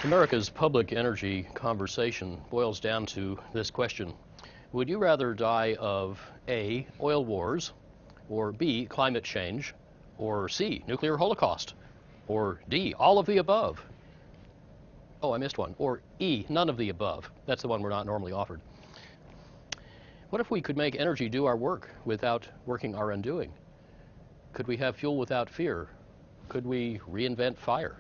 America's public energy conversation boils down to this question. Would you rather die of A, oil wars, or B, climate change, or C, nuclear holocaust, or D, all of the above? Oh, I missed one. Or E, none of the above. That's the one we're not normally offered. What if we could make energy do our work without working our undoing? Could we have fuel without fear? Could we reinvent fire?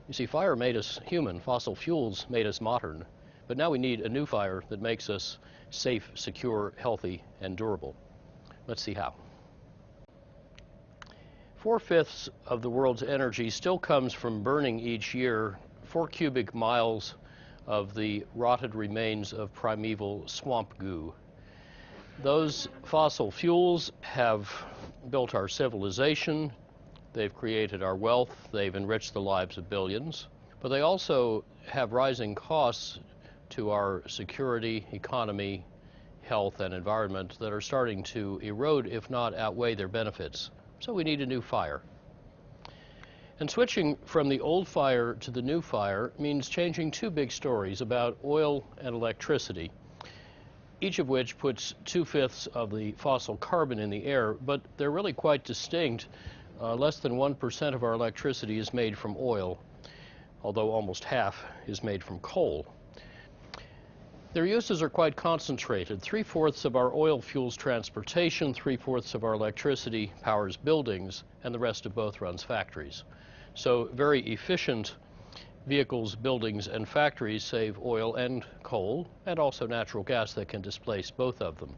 You see, fire made us human, fossil fuels made us modern, but now we need a new fire that makes us safe, secure, healthy, and durable. Let's see how. 4/5 of the world's energy still comes from burning each year 4 cubic miles of the rotted remains of primeval swamp goo. Those fossil fuels have built our civilization. They've created our wealth, they've enriched the lives of billions, but they also have rising costs to our security, economy, health, and environment that are starting to erode, if not outweigh their benefits. So we need a new fire. And switching from the old fire to the new fire means changing two big stories about oil and electricity, each of which puts 2/5 of the fossil carbon in the air, but they're really quite distinct. Less than 1% of our electricity is made from oil, although almost half is made from coal. Their uses are quite concentrated. 3/4 of our oil fuels transportation, 3/4 of our electricity powers buildings, and the rest of both runs factories. So very efficient vehicles, buildings, and factories save oil and coal, and also natural gas that can displace both of them.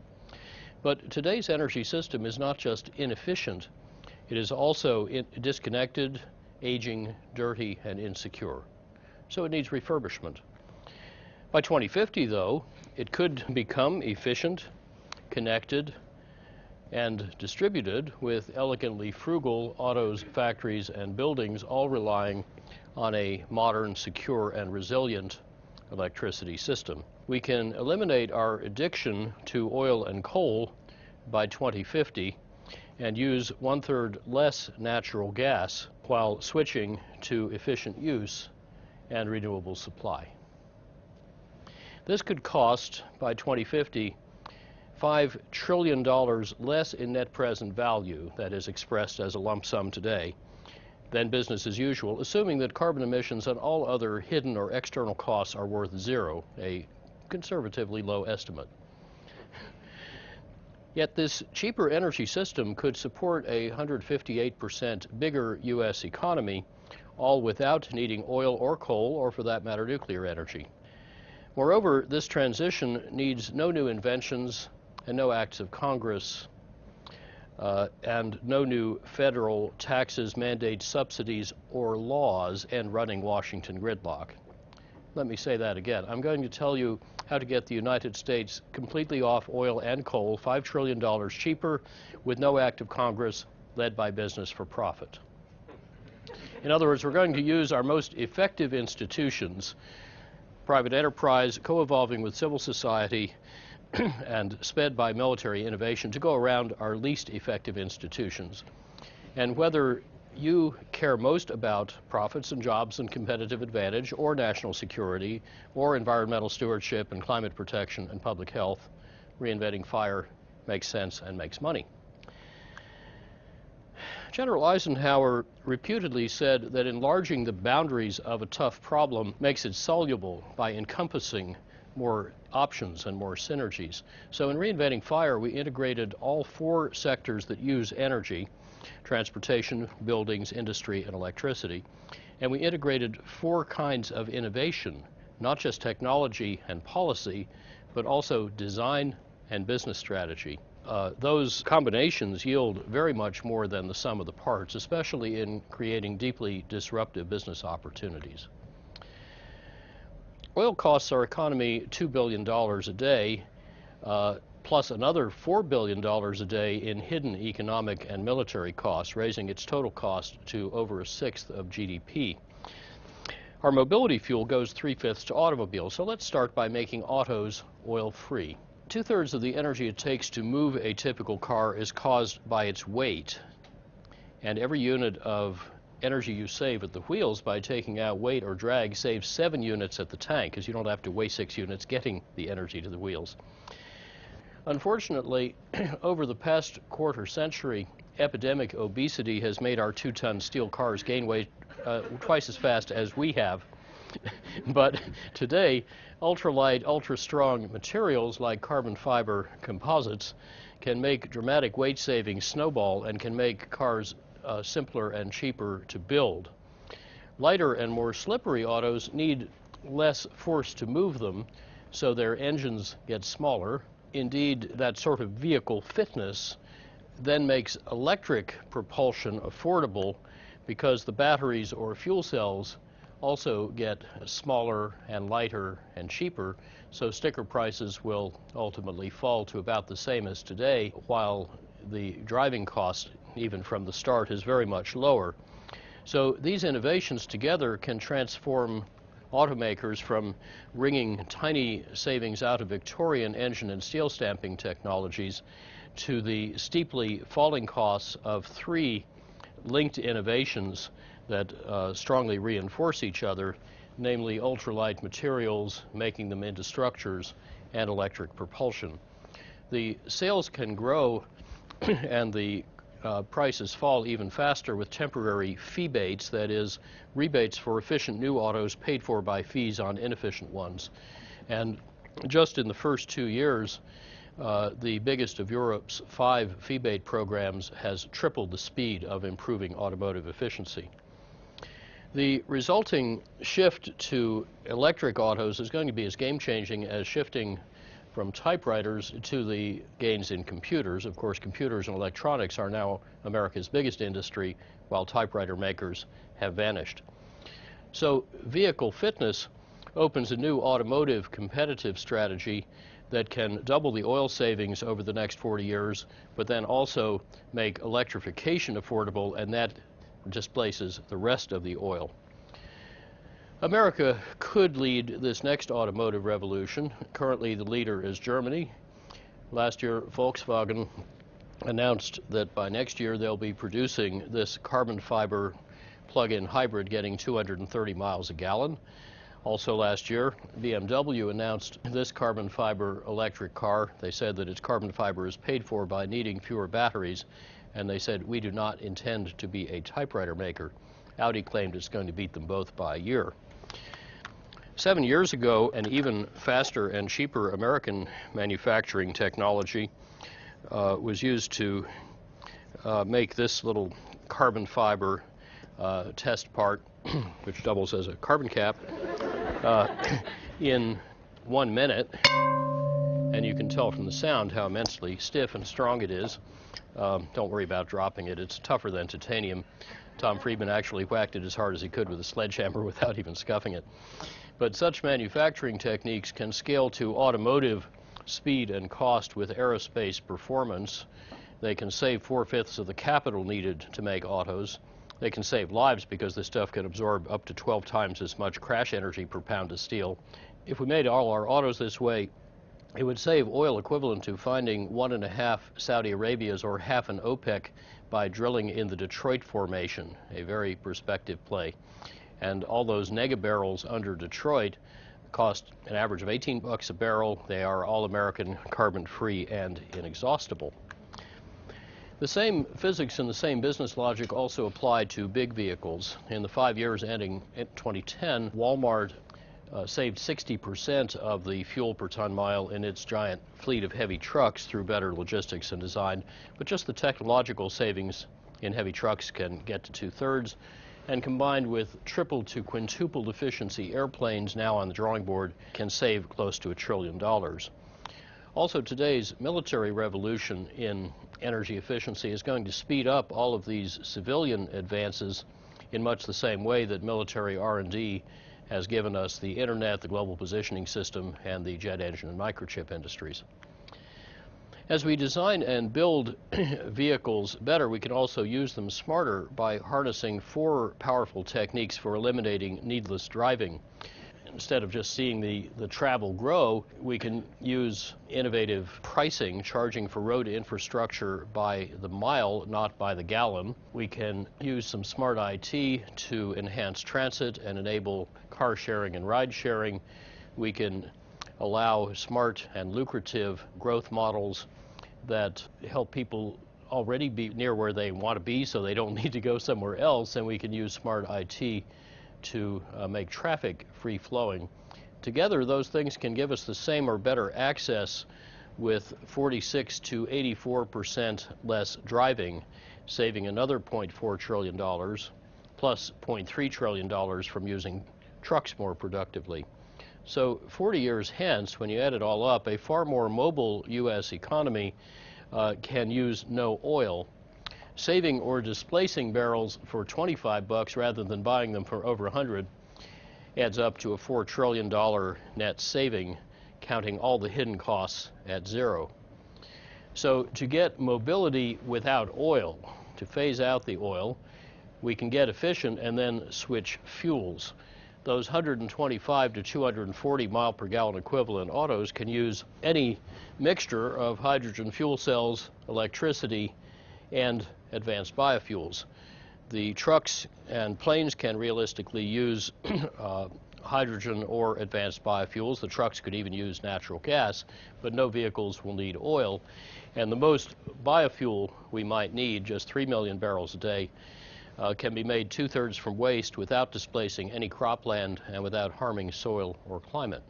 But today's energy system is not just inefficient, it is also disconnected, aging, dirty, and insecure. So it needs refurbishment. By 2050, though, it could become efficient, connected, and distributed with elegantly frugal autos, factories, and buildings, all relying on a modern, secure, and resilient electricity system. We can eliminate our addiction to oil and coal by 2050 and use 1/3 less natural gas while switching to efficient use and renewable supply. This could cost, by 2050, $5 trillion less in net present value, that is expressed as a lump sum today, than business as usual, assuming that carbon emissions and all other hidden or external costs are worth zero, a conservatively low estimate. Yet this cheaper energy system could support a 158% bigger U.S. economy, all without needing oil or coal, or for that matter, nuclear energy. Moreover, this transition needs no new inventions and no acts of Congress, and no new federal taxes, mandates, subsidies, or laws and running Washington gridlock. Let me say that again. I'm going to tell you how to get the United States completely off oil and coal, $5 trillion cheaper, with no act of Congress, led by business for profit. In other words, we're going to use our most effective institutions, private enterprise co-evolving with civil society and sped by military innovation, to go around our least effective institutions. And whether you care most about profits and jobs and competitive advantage, or national security, or environmental stewardship and climate protection and public health, reinventing fire makes sense and makes money. General Eisenhower reputedly said that enlarging the boundaries of a tough problem makes it soluble by encompassing more options and more synergies. So in reinventing fire, we integrated all 4 sectors that use energy: transportation, buildings, industry, and electricity. And we integrated 4 kinds of innovation, not just technology and policy, but also design and business strategy. Those combinations yield very much more than the sum of the parts, especially in creating deeply disruptive business opportunities. Oil costs our economy $2 billion a day, plus another $4 billion a day in hidden economic and military costs, raising its total cost to over 1/6 of GDP. Our mobility fuel goes 3/5 to automobiles, so let's start by making autos oil-free. 2/3 of the energy it takes to move a typical car is caused by its weight, and every unit of energy you save at the wheels by taking out weight or drag saves 7 units at the tank, because you don't have to weigh 6 units getting the energy to the wheels. Unfortunately, over the past quarter century, epidemic obesity has made our 2-ton steel cars gain weight twice as fast as we have. But today, ultralight, ultra-strong materials like carbon fiber composites can make dramatic weight savings snowball and can make cars simpler and cheaper to build. Lighter and more slippery autos need less force to move them, so their engines get smaller. Indeed, that sort of vehicle fitness then makes electric propulsion affordable, because the batteries or fuel cells also get smaller and lighter and cheaper, so sticker prices will ultimately fall to about the same as today, while the driving cost, even from the start, is very much lower. So these innovations together can transform automakers from wringing tiny savings out of Victorian engine and steel stamping technologies to the steeply falling costs of 3 linked innovations that strongly reinforce each other, namely ultralight materials, making them into structures, and electric propulsion. The sales can grow and the prices fall even faster with temporary fee-bates, that is, rebates for efficient new autos paid for by fees on inefficient ones. And just in the first 2 years, the biggest of Europe's 5 fee-bate programs has tripled the speed of improving automotive efficiency. The resulting shift to electric autos is going to be as game-changing as shifting from typewriters to the gains in computers. Of course, computers and electronics are now America's biggest industry, while typewriter makers have vanished. So vehicle fitness opens a new automotive competitive strategy that can double the oil savings over the next 40 years, but then also make electrification affordable, and that displaces the rest of the oil. America could lead this next automotive revolution. Currently, the leader is Germany. Last year, Volkswagen announced that by next year they'll be producing this carbon fiber plug-in hybrid getting 230 miles a gallon. Also last year, BMW announced this carbon fiber electric car. They said that its carbon fiber is paid for by needing fewer batteries, and they said, we do not intend to be a typewriter maker. Audi claimed it's going to beat them both by a year. 7 years ago, an even faster and cheaper American manufacturing technology was used to make this little carbon fiber test part, which doubles as a carbon cap, in 1 minute. And you can tell from the sound how immensely stiff and strong it is. Don't worry about dropping it. It's tougher than titanium. Tom Friedman actually whacked it as hard as he could with a sledgehammer without even scuffing it. But such manufacturing techniques can scale to automotive speed and cost with aerospace performance. They can save 4/5 of the capital needed to make autos. They can save lives because this stuff can absorb up to 12 times as much crash energy per pound of steel. If we made all our autos this way, it would save oil equivalent to finding 1.5 Saudi Arabias or half an OPEC by drilling in the Detroit Formation, a very prospective play. And all those nega barrels under Detroit cost an average of $18 a barrel. They are all American, carbon-free, and inexhaustible. The same physics and the same business logic also apply to big vehicles. In the 5 years ending in 2010, Walmart saved 60% of the fuel per ton mile in its giant fleet of heavy trucks through better logistics and design. But just the technological savings in heavy trucks can get to 2/3, and combined with triple to quintupled efficiency airplanes now on the drawing board can save close to $1 trillion. Also, today's military revolution in energy efficiency is going to speed up all of these civilian advances in much the same way that military R&D has given us the internet, the global positioning system, and the jet engine and microchip industries. As we design and build vehicles better, we can also use them smarter by harnessing 4 powerful techniques for eliminating needless driving. instead of just seeing the travel grow, we can use innovative pricing, charging for road infrastructure by the mile, not by the gallon. We can use some smart IT to enhance transit and enable car sharing and ride sharing. We can allow smart and lucrative growth models that help people already be near where they want to be so they don't need to go somewhere else, and we can use smart IT to make traffic free flowing. Together, those things can give us the same or better access with 46 to 84% less driving, saving another $0.4 trillion plus $0.3 trillion from using trucks more productively. So 40 years hence, when you add it all up, a far more mobile U.S. economy can use no oil. Saving or displacing barrels for 25 bucks rather than buying them for over 100 adds up to a $4 trillion net saving, counting all the hidden costs at zero. So to get mobility without oil, to phase out the oil, we can get efficient and then switch fuels. Those 125 to 240 mile per gallon equivalent autos can use any mixture of hydrogen fuel cells, electricity, and advanced biofuels. The trucks and planes can realistically use hydrogen or advanced biofuels. The trucks could even use natural gas, but no vehicles will need oil. And the most biofuel we might need, just 3 million barrels a day, can be made 2/3 from waste without displacing any cropland and without harming soil or climate.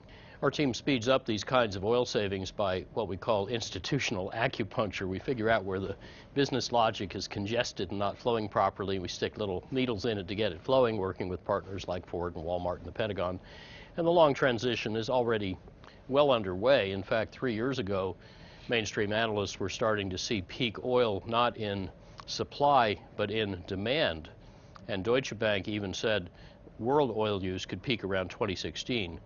Our team speeds up these kinds of oil savings by what we call institutional acupuncture. We figure out where the business logic is congested and not flowing properly. We stick little needles in it to get it flowing, working with partners like Ford and Walmart and the Pentagon. And the long transition is already well underway. In fact, 3 years ago, mainstream analysts were starting to see peak oil not in supply but in demand. And Deutsche Bank even said world oil use could peak around 2016.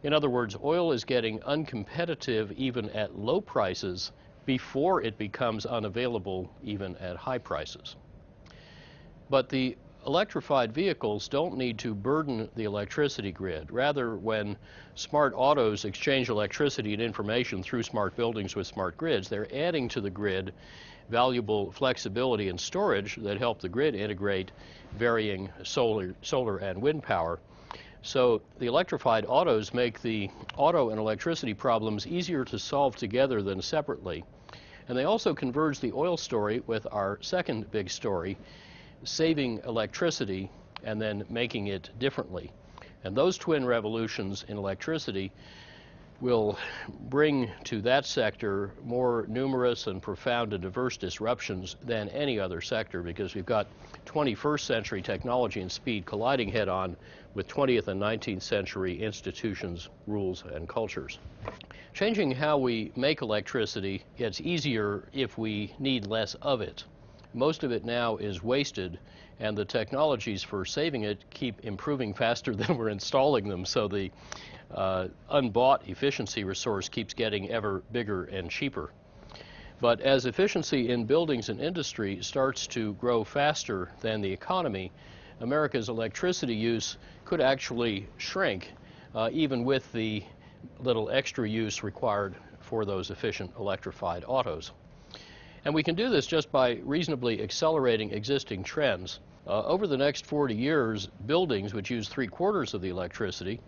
In other words, oil is getting uncompetitive even at low prices before it becomes unavailable even at high prices. But the electrified vehicles don't need to burden the electricity grid. Rather, when smart autos exchange electricity and information through smart buildings with smart grids, they're adding to the grid valuable flexibility and storage that help the grid integrate varying solar and wind power. So the electrified autos make the auto and electricity problems easier to solve together than separately. And they also converge the oil story with our second big story, saving electricity and then making it differently. And those twin revolutions in electricity will bring to that sector more numerous and profound and diverse disruptions than any other sector, because we've got 21st century technology and speed colliding head on with 20th and 19th century institutions, rules, and cultures. Changing how we make electricity gets easier if we need less of it. Most of it now is wasted, and the technologies for saving it keep improving faster than we're installing them, so the unbought efficiency resource keeps getting ever bigger and cheaper. But as efficiency in buildings and industry starts to grow faster than the economy, America's electricity use could actually shrink, even with the little extra use required for those efficient electrified autos. And we can do this just by reasonably accelerating existing trends. Over the next 40 years, buildings which use 3/4 of the electricity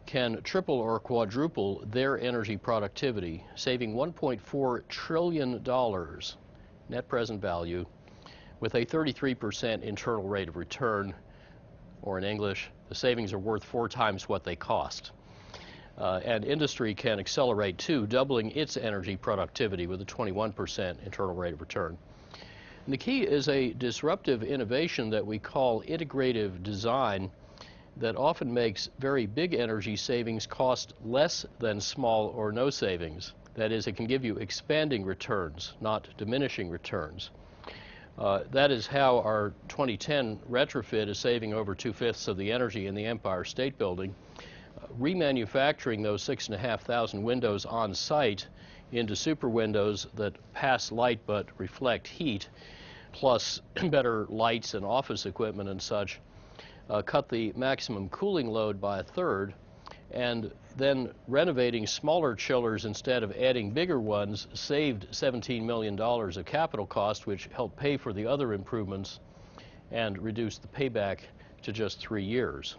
can triple or quadruple their energy productivity, saving $1.4 trillion net present value with a 33% internal rate of return, or in English, the savings are worth 4 times what they cost. And industry can accelerate too, doubling its energy productivity with a 21% internal rate of return. And the key is a disruptive innovation that we call integrative design that often makes very big energy savings cost less than small or no savings. That is, it can give you expanding returns, not diminishing returns. That is how our 2010 retrofit is saving over 2/5 of the energy in the Empire State Building. Remanufacturing those 6,500 windows on site into super windows that pass light but reflect heat, plus better lights and office equipment and such, cut the maximum cooling load by 1/3 And then renovating smaller chillers instead of adding bigger ones saved $17 million of capital cost, which helped pay for the other improvements and reduced the payback to just 3 years.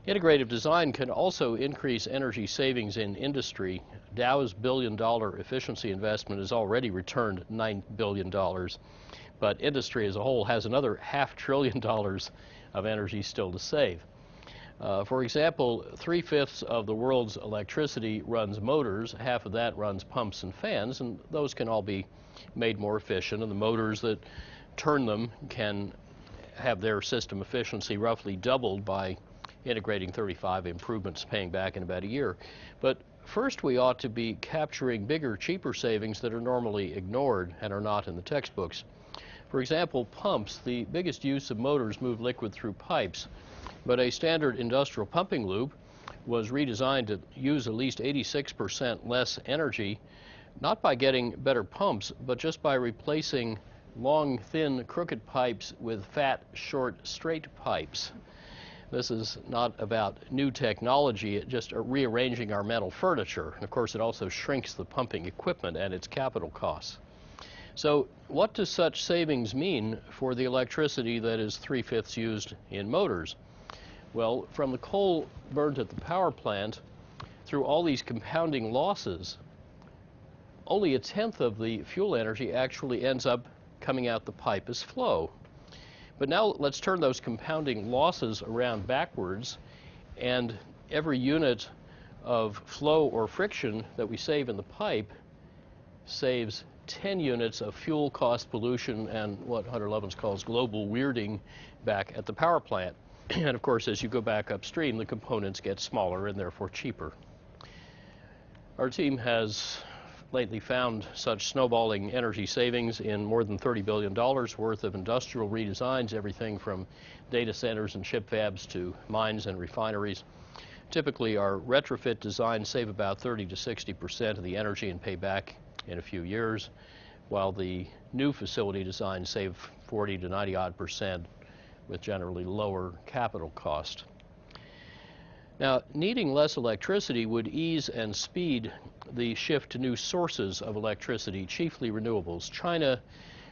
Integrative design can also increase energy savings in industry. Dow's billion-dollar efficiency investment has already returned $9 billion, but industry as a whole has another $500 billion of energy still to save. For example, 3/5 of the world's electricity runs motors, half of that runs pumps and fans, and those can all be made more efficient, and the motors that turn them can have their system efficiency roughly doubled by integrating 35 improvements paying back in about a year. But first we ought to be capturing bigger, cheaper savings that are normally ignored and are not in the textbooks. For example, pumps. The biggest use of motors move liquid through pipes, but a standard industrial pumping loop was redesigned to use at least 86% less energy, not by getting better pumps, but just by replacing long, thin, crooked pipes with fat, short, straight pipes. This is not about new technology, it's just rearranging our metal furniture. And of course, it also shrinks the pumping equipment and its capital costs. So what does such savings mean for the electricity that is 3/5 used in motors? Well, from the coal burned at the power plant through all these compounding losses, only 1/10 of the fuel energy actually ends up coming out the pipe as flow. But now let's turn those compounding losses around backwards, and every unit of flow or friction that we save in the pipe saves 10 units of fuel cost pollution and what AmoryLovins calls global weirding back at the power plant. And of course, as you go back upstream, the components get smaller and therefore cheaper. Our team has lately found such snowballing energy savings in more than $30 billion worth of industrial redesigns, everything from data centers and chip fabs to mines and refineries. Typically, our retrofit designs save about 30 to 60% of the energy and pay back in a few years, while the new facility designs save 40 to 90% with generally lower capital cost. Now, needing less electricity would ease and speed the shift to new sources of electricity, chiefly renewables. China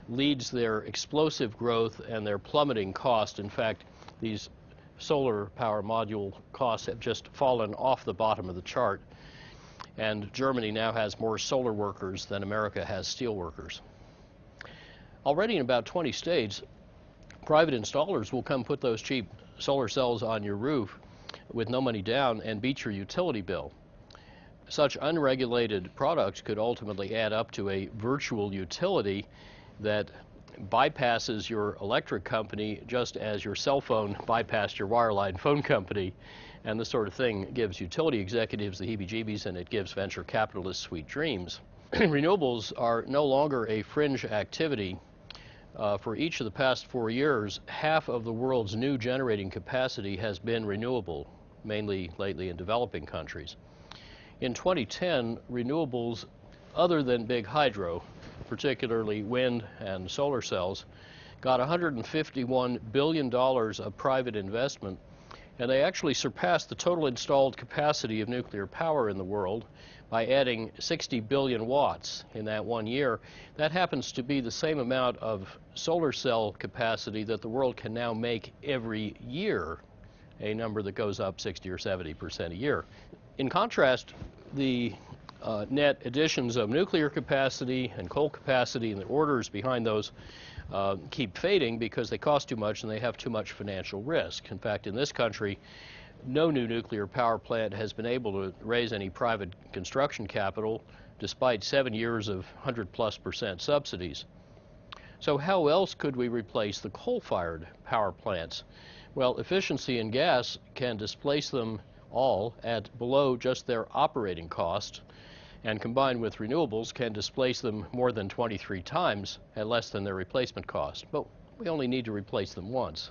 leads their explosive growth and their plummeting cost. In fact, these solar power module costs have just fallen off the bottom of the chart. And Germany now has more solar workers than America has steel workers. Already in about 20 states, private installers will come put those cheap solar cells on your roof with no money down and beat your utility bill. Such unregulated products could ultimately add up to a virtual utility that bypasses your electric company just as your cell phone bypassed your wireline phone company. And this sort of thing gives utility executives the heebie-jeebies, and it gives venture capitalists sweet dreams. Renewables are no longer a fringe activity. For each of the past 4 years, half of the world's new generating capacity has been renewable, mainly lately in developing countries. In 2010, renewables other than big hydro, particularly wind and solar cells, got $151 billion of private investment, and they actually surpassed the total installed capacity of nuclear power in the world by adding 60 billion watts in that 1 year. That happens to be the same amount of solar cell capacity that the world can now make every year, a number that goes up 60 or 70% a year. In contrast, the net additions of nuclear capacity and coal capacity and the orders behind those keep fading because they cost too much and they have too much financial risk. In fact, in this country, no new nuclear power plant has been able to raise any private construction capital despite 7 years of 100+% subsidies. So how else could we replace the coal-fired power plants? Well, efficiency in gas can displace them all at below just their operating cost, and combined with renewables can displace them more than 23 times at less than their replacement cost. But we only need to replace them once.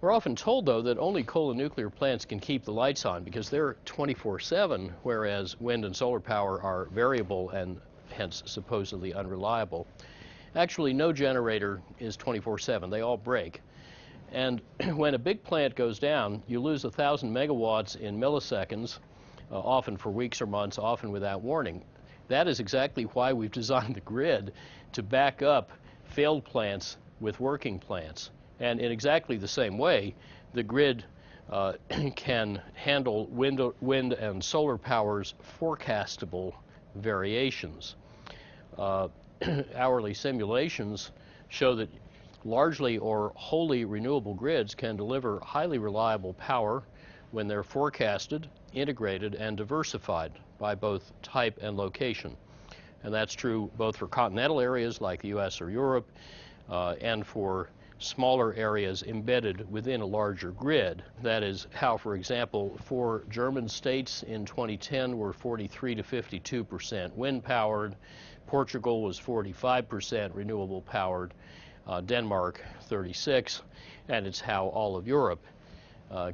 We're often told, though, that only coal and nuclear plants can keep the lights on because they're 24/7, whereas wind and solar power are variable and hence supposedly unreliable. Actually, no generator is 24/7. They all break. And when a big plant goes down, you lose 1,000 megawatts in milliseconds, often for weeks or months, often without warning. That is exactly why we've designed the grid to back up failed plants with working plants. And in exactly the same way, the grid can handle wind and solar power's forecastable variations. Hourly simulations show that largely or wholly renewable grids can deliver highly reliable power when they're forecasted, integrated, and diversified by both type and location. And that's true both for continental areas like the US or Europe and for smaller areas embedded within a larger grid. That is how, for example, 4 German states in 2010 were 43 to 52% wind powered, Portugal was 45% renewable powered, Denmark 36, and it's how all of Europe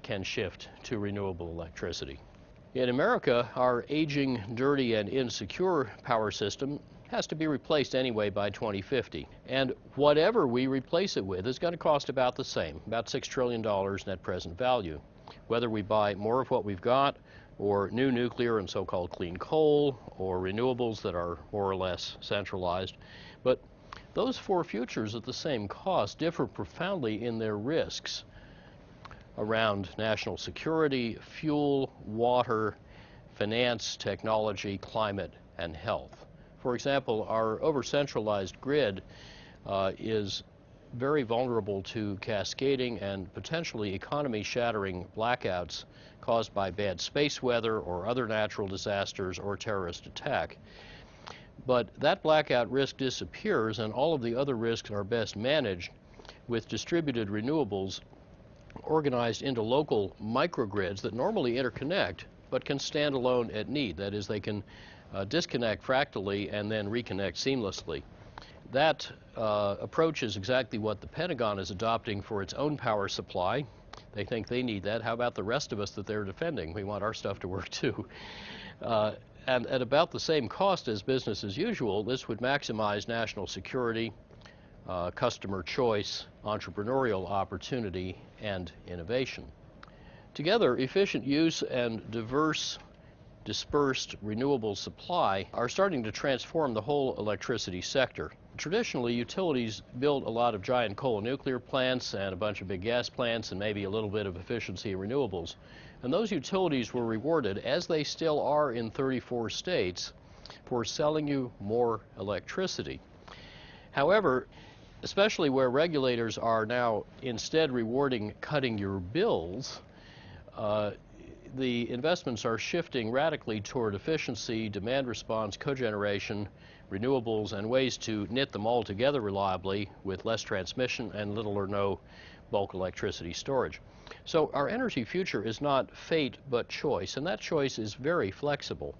can shift to renewable electricity. In America, our aging, dirty, and insecure power system has to be replaced anyway by 2050. And whatever we replace it with is going to cost about the same, about $6 trillion net present value. Whether we buy more of what we've got, or new nuclear and so-called clean coal, or renewables that are more or less centralized. But those 4 futures at the same cost differ profoundly in their risks around national security, fuel, water, finance, technology, climate, and health. For example, our over-centralized grid is very vulnerable to cascading and potentially economy-shattering blackouts caused by bad space weather or other natural disasters or terrorist attack. But that blackout risk disappears, and all of the other risks are best managed with distributed renewables organized into local microgrids that normally interconnect but can stand alone at need. That is, they can disconnect fractally and then reconnect seamlessly. That approach is exactly what the Pentagon is adopting for its own power supply. They think they need that. How about the rest of us that they're defending? We want our stuff to work too. And at about the same cost as business as usual, this would maximize national security, customer choice, entrepreneurial opportunity, and innovation. Together, efficient use and diverse, dispersed renewable supply are starting to transform the whole electricity sector. Traditionally, utilities built a lot of giant coal and nuclear plants and a bunch of big gas plants and maybe a little bit of efficiency in renewables. And those utilities were rewarded, as they still are in 34 states, for selling you more electricity. However, especially where regulators are now instead rewarding cutting your bills, the investments are shifting radically toward efficiency, demand response, cogeneration, renewables, and ways to knit them all together reliably with less transmission and little or no bulk electricity storage. So our energy future is not fate but choice, and that choice is very flexible.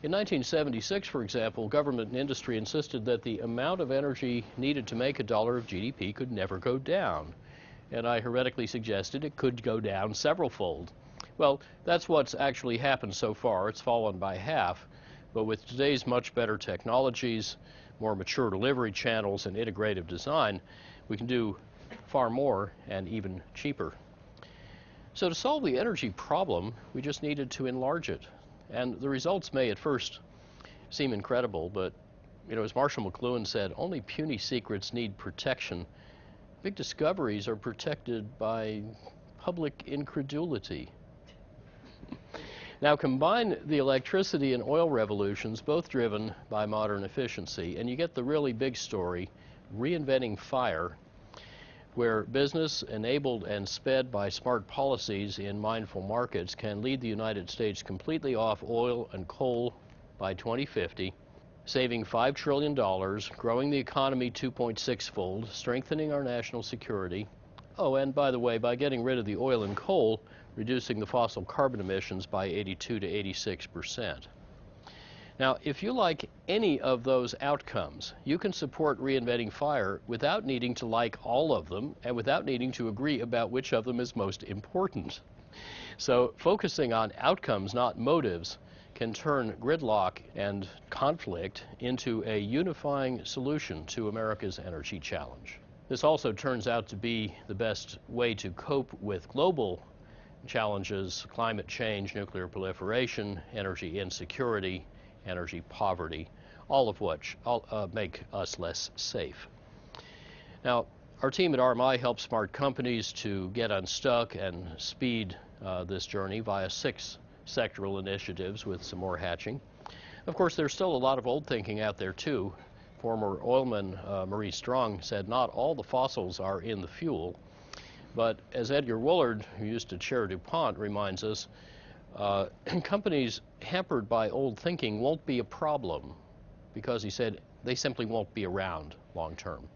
In 1976, for example, government and industry insisted that the amount of energy needed to make $1 of GDP could never go down. And I heretically suggested it could go down several-fold. Well, that's what's actually happened so far. It's fallen by half. But with today's much better technologies, more mature delivery channels, and integrative design, we can do far more and even cheaper. So to solve the energy problem, we just needed to enlarge it. And the results may at first seem incredible, but, as Marshall McLuhan said, only puny secrets need protection. Big discoveries are protected by public incredulity. Now combine the electricity and oil revolutions, both driven by modern efficiency, and you get the really big story, reinventing fire, where business, enabled and sped by smart policies in mindful markets, can lead the United States completely off oil and coal by 2050, saving $5 trillion, growing the economy 2.6-fold, strengthening our national security. Oh, and by the way, by getting rid of the oil and coal, reducing the fossil carbon emissions by 82 to 86%. Now, if you like any of those outcomes, you can support reinventing fire without needing to like all of them and without needing to agree about which of them is most important. So focusing on outcomes, not motives, can turn gridlock and conflict into a unifying solution to America's energy challenge. This also turns out to be the best way to cope with global challenges: climate change, nuclear proliferation, energy insecurity, energy poverty, all of which make us less safe. Now, our team at RMI helps smart companies to get unstuck and speed this journey via 6 sectoral initiatives, with some more hatching. Of course, there's still a lot of old thinking out there too. Former oilman Maurice Strong said not all the fossils are in the fuel, but as Edgar Woolard, who used to chair DuPont, reminds us, companies hampered by old thinking won't be a problem, because he said they simply won't be around long term.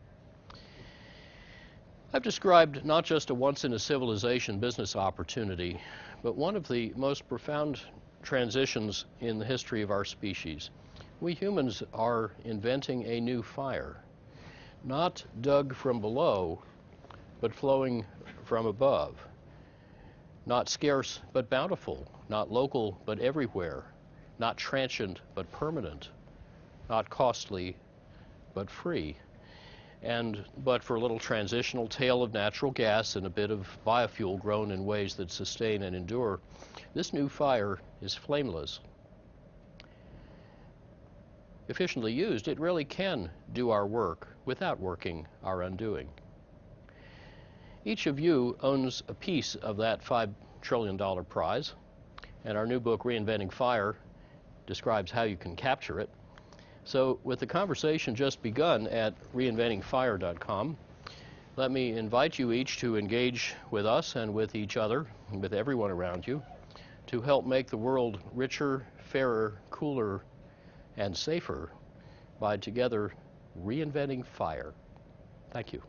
I've described not just a once-in-a-civilization business opportunity, but one of the most profound transitions in the history of our species. We humans are inventing a new fire, not dug from below, but flowing from above. Not scarce, but bountiful. Not local, but everywhere. Not transient, but permanent. Not costly, but free. But for a little transitional tale of natural gas and a bit of biofuel grown in ways that sustain and endure, this new fire is flameless. Efficiently used, it really can do our work without working our undoing. Each of you owns a piece of that $5 trillion prize, and our new book, Reinventing Fire, describes how you can capture it. So, with the conversation just begun at reinventingfire.com, let me invite you each to engage with us and with each other and with everyone around you to help make the world richer, fairer, cooler, and safer by together reinventing fire. Thank you.